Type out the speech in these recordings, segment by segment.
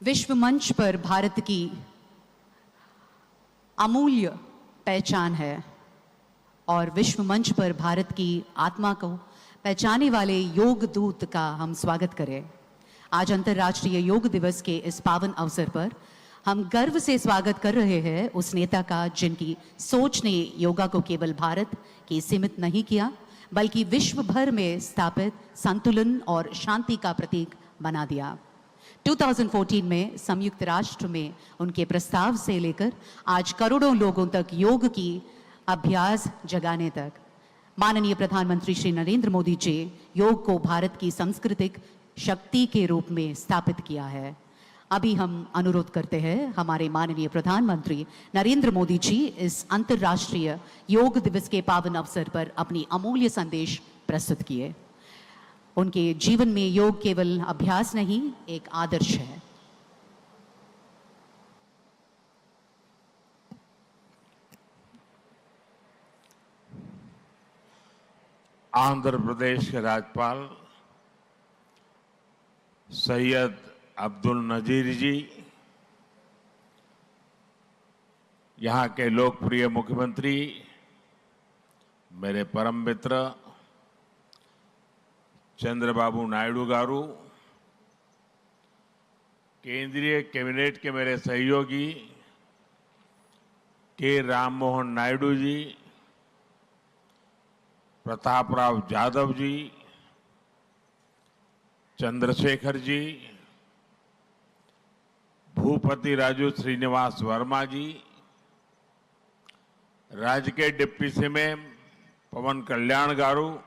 विश्व मंच पर भारत की अमूल्य पहचान है और विश्व मंच पर भारत की आत्मा को पहचाने वाले योग दूत का हम स्वागत करें। आज अंतर्राष्ट्रीय योग दिवस के इस पावन अवसर पर हम गर्व से स्वागत कर रहे हैं उस नेता का जिनकी सोच ने योगा को केवल भारत के सीमित नहीं किया बल्कि विश्व भर में स्थापित संतुलन और शांति का प्रतीक बना दिया। 2014 में संयुक्त राष्ट्र में उनके प्रस्ताव से लेकर आज करोड़ों लोगों तक योग की अभ्यास जगाने तक माननीय प्रधानमंत्री श्री नरेंद्र मोदी जी योग को भारत की सांस्कृतिक शक्ति के रूप में स्थापित किया है। अभी हम अनुरोध करते हैं हमारे माननीय प्रधानमंत्री नरेंद्र मोदी जी इस अंतर्राष्ट्रीय योग दिवस के पावन अवसर पर अपनी अमूल्य संदेश प्रस्तुत किए। उनके जीवन में योग केवल अभ्यास नहीं, एक आदर्श है। आंध्र प्रदेश के राज्यपाल सैयद अब्दुल नजीर जी, यहाँ के लोकप्रिय मुख्यमंत्री मेरे परम मित्र चंद्रबाबू नायडू गारू, केंद्रीय कैबिनेट के मेरे सहयोगी के राम मोहन नायडू जी, प्रताप राव जाधव जी, चंद्रशेखर जी, भूपति राजू श्रीनिवास वर्मा जी, राज्य के डिप्टी सीएम पवन कल्याण गारू,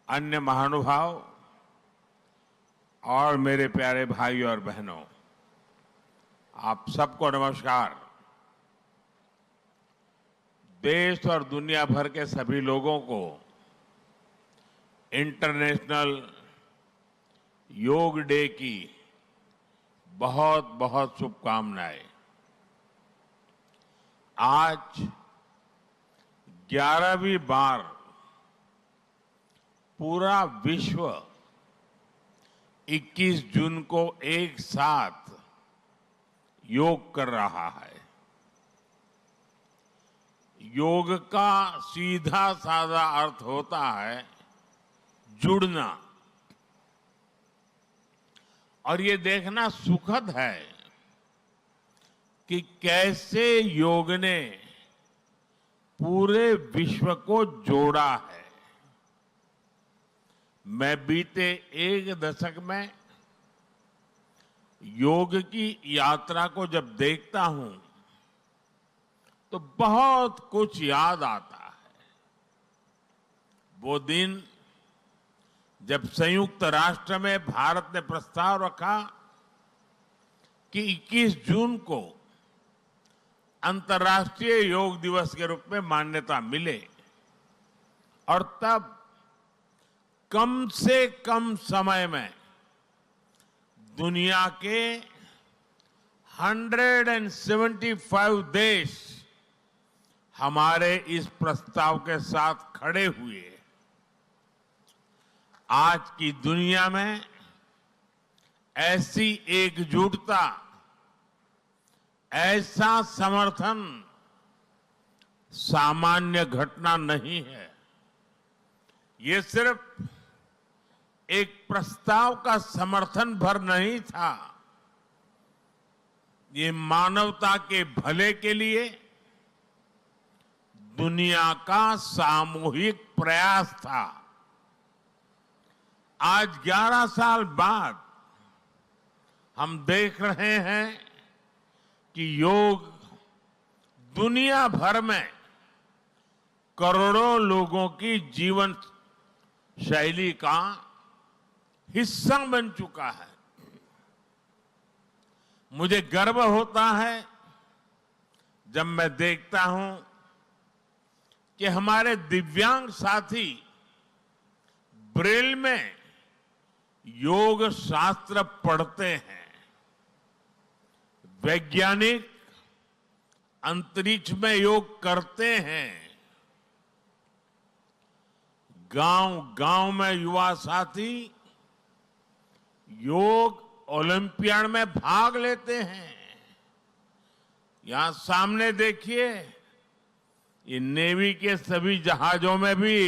अन्य महानुभाव और मेरे प्यारे भाई और बहनों, आप सबको नमस्कार। देश और दुनिया भर के सभी लोगों को इंटरनेशनल योग डे की बहुत बहुत शुभकामनाएं। आज 11वीं बार पूरा विश्व 21 जून को एक साथ योग कर रहा है। योग का सीधा साधा अर्थ होता है जुड़ना, और ये देखना सुखद है कि कैसे योग ने पूरे विश्व को जोड़ा है। मैं बीते एक दशक में योग की यात्रा को जब देखता हूं तो बहुत कुछ याद आता है। वो दिन जब संयुक्त राष्ट्र में भारत ने प्रस्ताव रखा कि 21 जून को अंतर्राष्ट्रीय योग दिवस के रूप में मान्यता मिले, और तब कम से कम समय में दुनिया के 175 देश हमारे इस प्रस्ताव के साथ खड़े हुए। आज की दुनिया में ऐसी एकजुटता, ऐसा समर्थन सामान्य घटना नहीं है। ये सिर्फ एक प्रस्ताव का समर्थन भर नहीं था, ये मानवता के भले के लिए दुनिया का सामूहिक प्रयास था। आज 11 साल बाद हम देख रहे हैं कि योग दुनिया भर में करोड़ों लोगों की जीवन शैली का हिस्सा बन चुका है। मुझे गर्व होता है जब मैं देखता हूं कि हमारे दिव्यांग साथी ब्रेल में योग शास्त्र पढ़ते हैं। वैज्ञानिक अंतरिक्ष में योग करते हैं। गांव-गांव में युवा साथी योग ओलंपियाड में भाग लेते हैं। यहां सामने देखिए, ये नेवी के सभी जहाजों में भी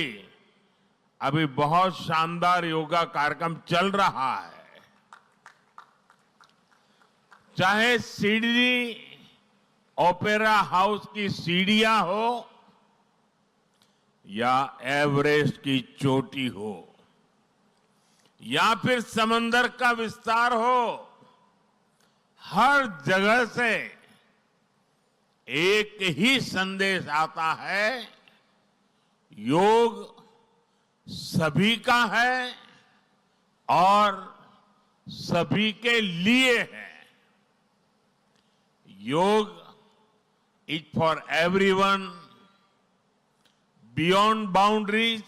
अभी बहुत शानदार योगा कार्यक्रम चल रहा है। चाहे सिडनी ओपेरा हाउस की सीढ़ियां हो या एवरेस्ट की चोटी हो या फिर समंदर का विस्तार हो, हर जगह से एक ही संदेश आता है, योग सभी का है और सभी के लिए है। Yoga is for everyone, beyond boundaries,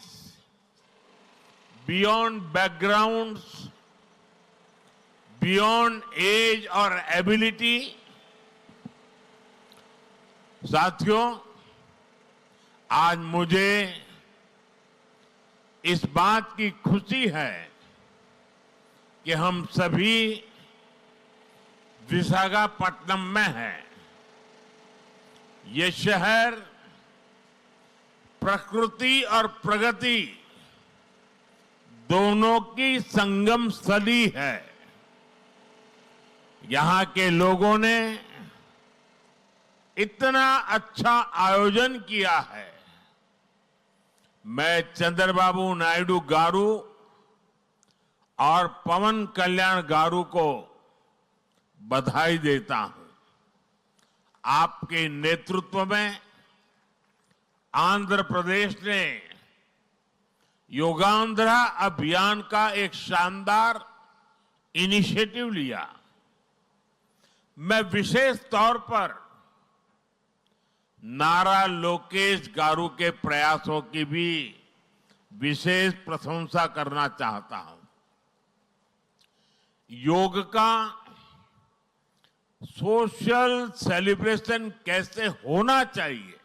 beyond backgrounds, beyond age और एबिलिटी। साथियों, आज मुझे इस बात की खुशी है कि हम सभी विशाखापट्टनम में हैं। ये शहर प्रकृति और प्रगति दोनों की संगम स्थली है। यहां के लोगों ने इतना अच्छा आयोजन किया है। मैं चंद्रबाबू नायडू गारू और पवन कल्याण गारू को बधाई देता हूं। आपके नेतृत्व में आंध्र प्रदेश ने योगांध्रा अभियान का एक शानदार इनिशिएटिव लिया। मैं विशेष तौर पर नारा लोकेश गारू के प्रयासों की भी विशेष प्रशंसा करना चाहता हूं। योग का सोशल सेलिब्रेशन कैसे होना चाहिए,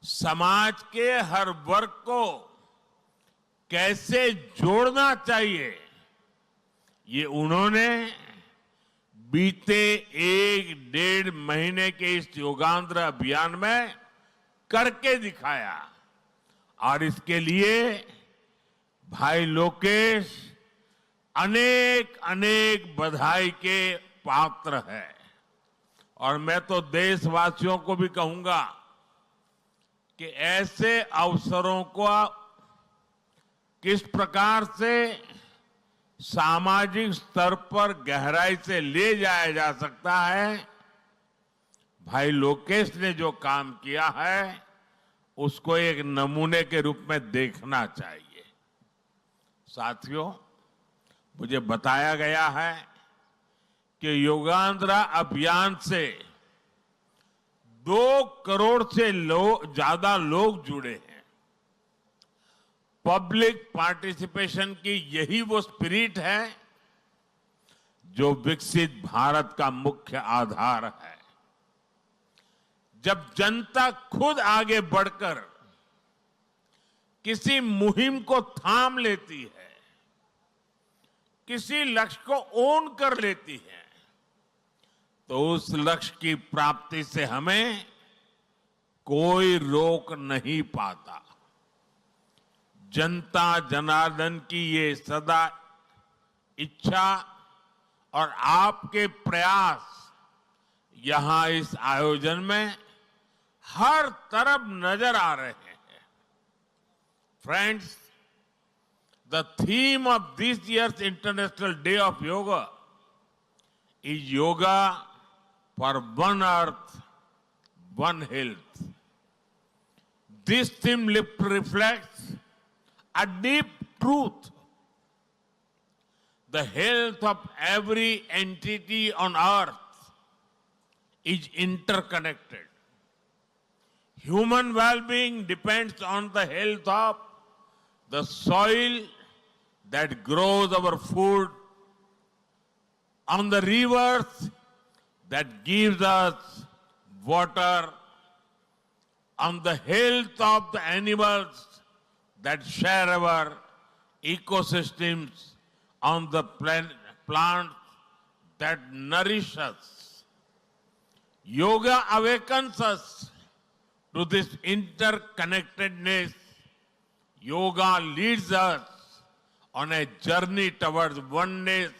समाज के हर वर्ग को कैसे जोड़ना चाहिए, ये उन्होंने बीते 1-1.5 महीने के इस योगांध्र अभियान में करके दिखाया। और इसके लिए भाई लोकेश अनेक अनेक बधाई के पात्र है। और मैं तो देशवासियों को भी कहूंगा कि ऐसे अवसरों को किस प्रकार से सामाजिक स्तर पर गहराई से ले जाया जा सकता है, भाई लोकेश ने जो काम किया है उसको एक नमूने के रूप में देखना चाहिए। साथियों, मुझे बताया गया है कि योगांध्रा अभियान से 2 करोड़ से ज्यादा लोग जुड़े हैं। पब्लिक पार्टिसिपेशन की यही वो स्पिरिट है जो विकसित भारत का मुख्य आधार है। जब जनता खुद आगे बढ़कर किसी मुहिम को थाम लेती है, किसी लक्ष्य को ओन कर लेती है, तो उस लक्ष्य की प्राप्ति से हमें कोई रोक नहीं पाता। जनता जनार्दन की ये सदा इच्छा और आपके प्रयास यहां इस आयोजन में हर तरफ नजर आ रहे हैं। Friends, the theme of this years international day of yoga is yoga for one earth, one health. This theme reflects a deep truth. The health of every entity on earth is interconnected. Human well-being depends on the health of the soil that grows our food, on the rivers that gives us water, on the health of the animals that share our ecosystems on the plants that nourish us. Yoga awakens us to this interconnectedness. Yoga leads us on a journey towards oneness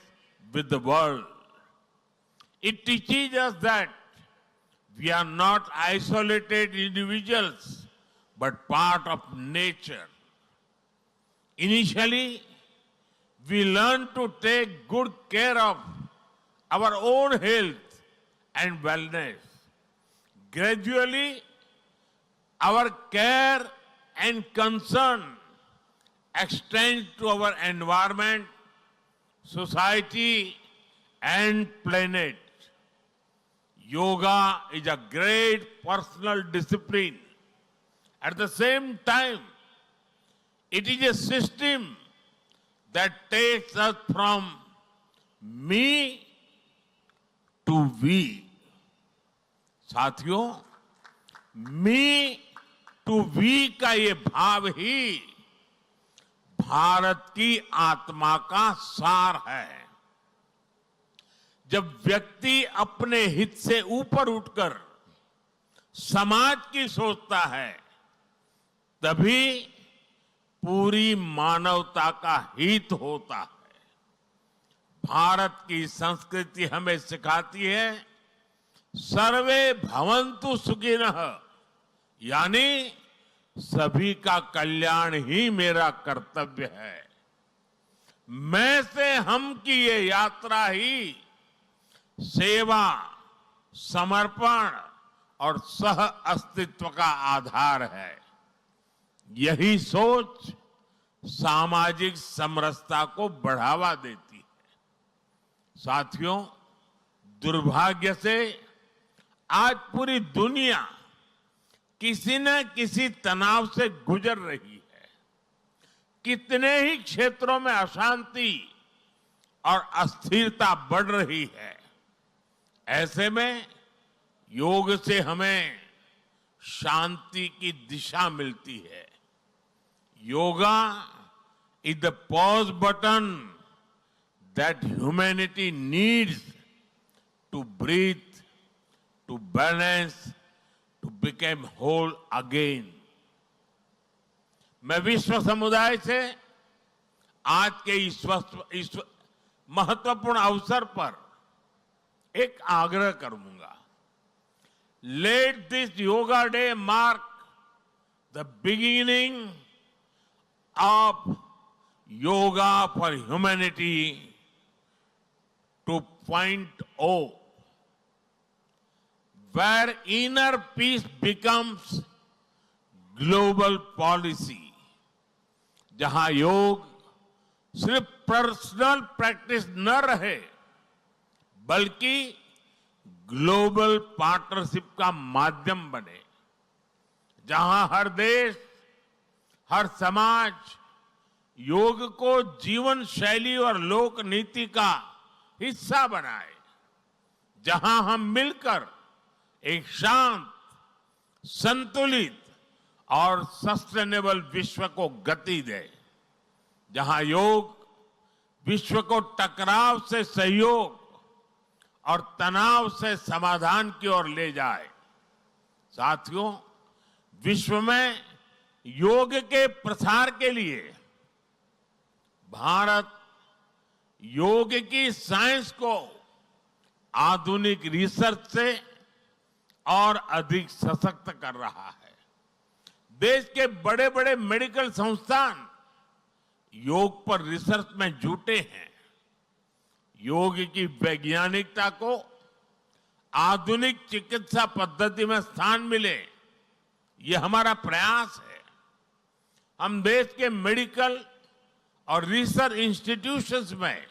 with the world. It teaches us that we are not isolated individuals, but part of nature. Initially, we learn to take good care of our own health and wellness. Gradually, our care and concern extends to our environment, society, and planet. Yoga is a great personal discipline. At the same time, it is a system that takes us from me to we. साथियों, मी to we का ये भाव ही भारत की आत्मा का सार है। जब व्यक्ति अपने हित से ऊपर उठकर समाज की सोचता है, तभी पूरी मानवता का हित होता है। भारत की संस्कृति हमें सिखाती है सर्वे भवन्तु सुखिनः, यानी सभी का कल्याण ही मेरा कर्तव्य है। मैं से हम की ये यात्रा ही सेवा, समर्पण और सह अस्तित्व का आधार है। यही सोच सामाजिक समरसता को बढ़ावा देती है। साथियों, दुर्भाग्य से आज पूरी दुनिया किसी न किसी तनाव से गुजर रही है। कितने ही क्षेत्रों में अशांति और अस्थिरता बढ़ रही है। ऐसे में योग से हमें शांति की दिशा मिलती है। Yoga is the pause button that humanity needs to breathe, to balance, to become whole again. मैं विश्व समुदाय से आज के इस महत्वपूर्ण अवसर पर एक आग्रह करूंगा। Let this yoga day mark the beginning of Yoga for Humanity 2.0, where inner peace becomes global policy, जहां योग सिर्फ पर्सनल प्रैक्टिस न रहे, बल्कि ग्लोबल पार्टनरशिप का माध्यम बने, जहां हर देश, हर समाज योग को जीवन शैली और लोक नीति का हिस्सा बनाए, जहां हम मिलकर एक शांत, संतुलित और सस्टेनेबल विश्व को गति दे, जहां योग विश्व को टकराव से सहयोग और तनाव से समाधान की ओर ले जाए। साथियों, विश्व में योग के प्रसार के लिए भारत योग की साइंस को आधुनिक रिसर्च से और अधिक सशक्त कर रहा है। देश के बड़े बड़े मेडिकल संस्थान योग पर रिसर्च में जुटे हैं। योग की वैज्ञानिकता को आधुनिक चिकित्सा पद्धति में स्थान मिले, ये हमारा प्रयास है। हम देश के मेडिकल और रिसर्च इंस्टीट्यूशंस में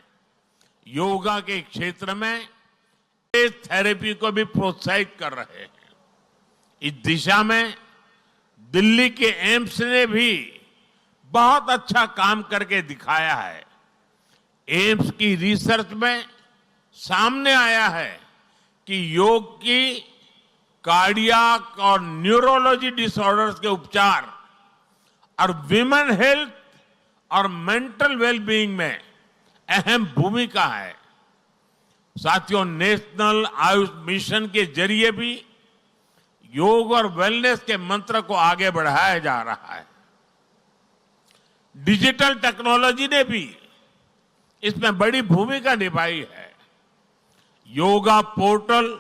योगा के क्षेत्र में थेरेपी को भी प्रोत्साहित कर रहे हैं। इस दिशा में दिल्ली के एम्स ने भी बहुत अच्छा काम करके दिखाया है। एम्स की रिसर्च में सामने आया है कि योग की कार्डियक और न्यूरोलॉजी डिसऑर्डर्स के उपचार और विमेन हेल्थ और मेंटल वेलबीइंग में अहम भूमिका है। साथियों, नेशनल आयुष मिशन के जरिए भी योग और वेलनेस के मंत्र को आगे बढ़ाया जा रहा है। डिजिटल टेक्नोलॉजी ने भी इसमें बड़ी भूमिका निभाई है। योगा पोर्टल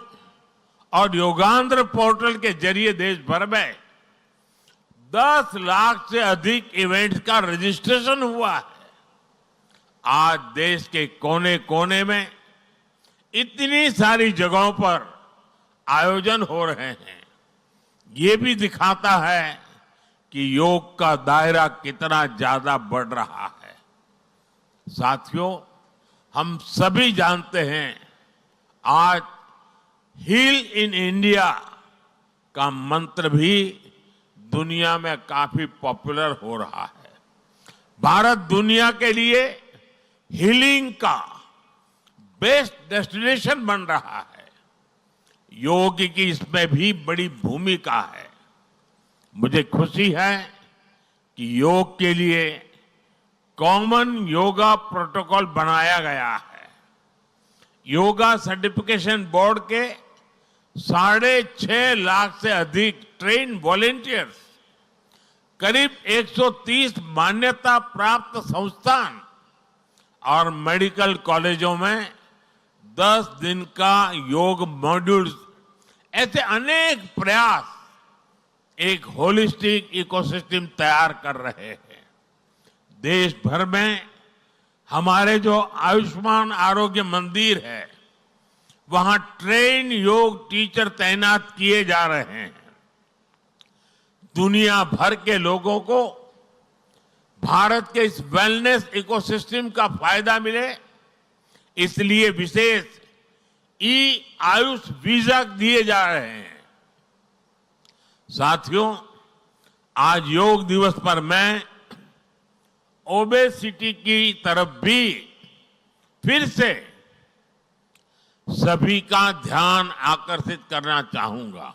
और योगांध्र पोर्टल के जरिए देश भर में 10 लाख से अधिक इवेंट्स का रजिस्ट्रेशन हुआ है। आज देश के कोने कोने में इतनी सारी जगहों पर आयोजन हो रहे हैं। ये भी दिखाता है कि योग का दायरा कितना ज्यादा बढ़ रहा है। साथियों, हम सभी जानते हैं आज हील इन इंडिया का मंत्र भी दुनिया में काफी पॉपुलर हो रहा है। भारत दुनिया के लिए हीलिंग का बेस्ट डेस्टिनेशन बन रहा है। योग की इसमें भी बड़ी भूमिका है। मुझे खुशी है कि योग के लिए कॉमन योगा प्रोटोकॉल बनाया गया है। योगा सर्टिफिकेशन बोर्ड के 6.5 लाख से अधिक ट्रेन वॉलेंटियर्स, करीब 130 मान्यता प्राप्त संस्थान और मेडिकल कॉलेजों में 10 दिन का योग मॉड्यूल्स, ऐसे अनेक प्रयास एक होलिस्टिक इकोसिस्टम तैयार कर रहे हैं। देश भर में हमारे जो आयुष्मान आरोग्य मंदिर है, वहां ट्रेन योग टीचर तैनात किए जा रहे हैं। दुनिया भर के लोगों को भारत के इस वेलनेस इकोसिस्टम का फायदा मिले, इसलिए विशेष ई आयुष वीजा दिए जा रहे हैं। साथियों, आज योग दिवस पर मैं ओबेसिटी की तरफ भी फिर से सभी का ध्यान आकर्षित करना चाहूंगा।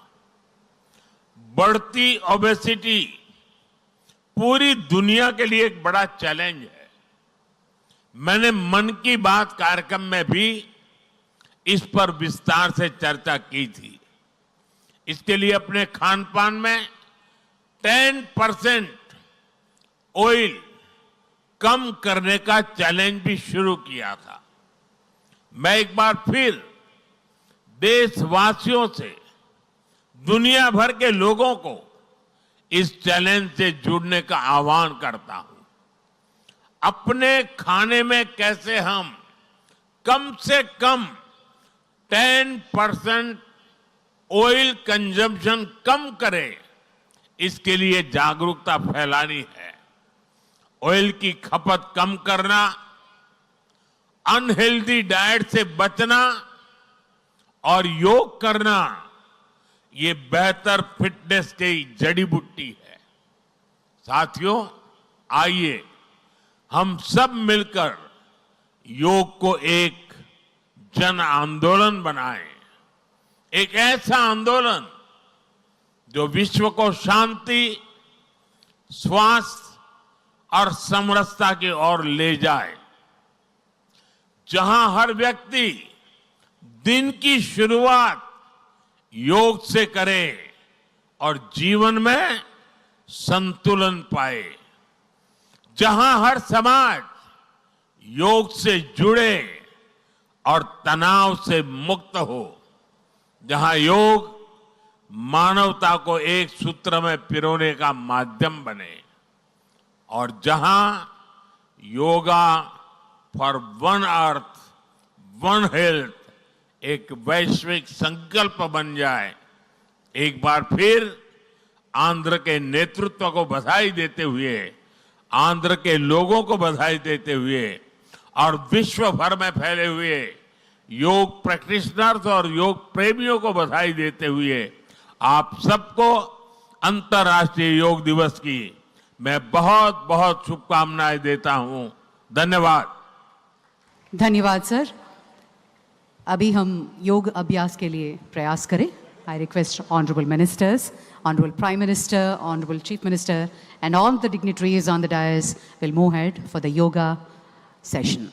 बढ़ती ओबेसिटी पूरी दुनिया के लिए एक बड़ा चैलेंज है। मैंने मन की बात कार्यक्रम में भी इस पर विस्तार से चर्चा की थी। इसके लिए अपने खान पान में 10% ऑयल कम करने का चैलेंज भी शुरू किया था। मैं एक बार फिर देशवासियों से, दुनिया भर के लोगों को इस चैलेंज से जुड़ने का आह्वान करता हूं। अपने खाने में कैसे हम कम से कम 10% ऑयल कंजम्पशन कम करें, इसके लिए जागरूकता फैलानी है। ऑयल की खपत कम करना, अनहेल्दी डाइट से बचना और योग करना, ये बेहतर फिटनेस की जड़ी बूटी है। साथियों, आइए हम सब मिलकर योग को एक जन आंदोलन बनाएं। एक ऐसा आंदोलन जो विश्व को शांति, स्वास्थ्य और समरसता की ओर ले जाए। जहां हर व्यक्ति दिन की शुरुआत योग से करे और जीवन में संतुलन पाए। जहां हर समाज योग से जुड़े और तनाव से मुक्त हो। जहां योग मानवता को एक सूत्र में पिरोने का माध्यम बने। और जहां yoga for one earth one health एक वैश्विक संकल्प बन जाए। एक बार फिर आंध्र के नेतृत्व को बधाई देते हुए, आंध्र के लोगों को बधाई देते हुए और विश्व भर में फैले हुए योग प्रैक्टिशनर्स और योग प्रेमियों को बधाई देते हुए आप सबको अंतर्राष्ट्रीय योग दिवस की मैं बहुत बहुत शुभकामनाएं देता हूं। धन्यवाद। धन्यवाद सर। अभी हम योग अभ्यास के लिए प्रयास करें। I request honourable ministers, honourable prime minister, honourable chief minister and all the dignitaries on the dais will move ahead for the yoga session.